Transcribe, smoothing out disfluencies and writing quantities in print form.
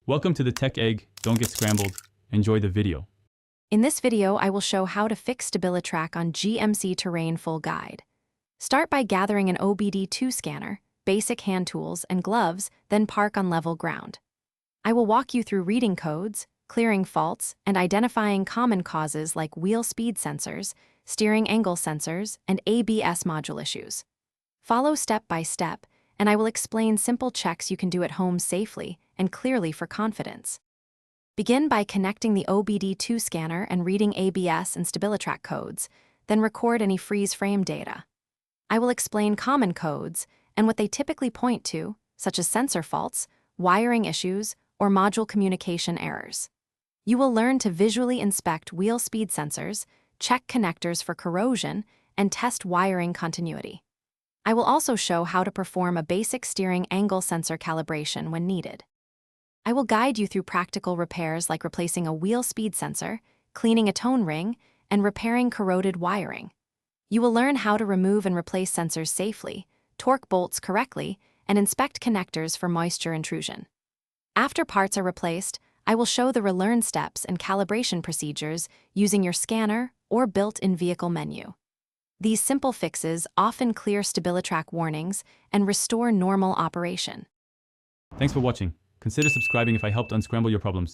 Welcome to the Tech Egg. Don't get scrambled. Enjoy the video. In this video, I will show how to fix Stabilitrak on GMC Terrain full guide. Start by gathering an OBD2 scanner, basic hand tools, and gloves, then park on level ground. I will walk you through reading codes, clearing faults, and identifying common causes like wheel speed sensors, steering angle sensors, and ABS module issues. Follow step by step, and I will explain simple checks you can do at home safely and clearly for confidence. Begin by connecting the OBD2 scanner and reading ABS and Stabilitrak codes, then record any freeze frame data. I will explain common codes and what they typically point to, such as sensor faults, wiring issues, or module communication errors. You will learn to visually inspect wheel speed sensors, check connectors for corrosion, and test wiring continuity. I will also show how to perform a basic steering angle sensor calibration when needed. I will guide you through practical repairs like replacing a wheel speed sensor, cleaning a tone ring, and repairing corroded wiring. You will learn how to remove and replace sensors safely, torque bolts correctly, and inspect connectors for moisture intrusion. After parts are replaced, I will show the relearn steps and calibration procedures using your scanner or built-in vehicle menu. These simple fixes often clear Stabilitrak warnings and restore normal operation. Thanks for watching. Consider subscribing if I helped unscramble your problems.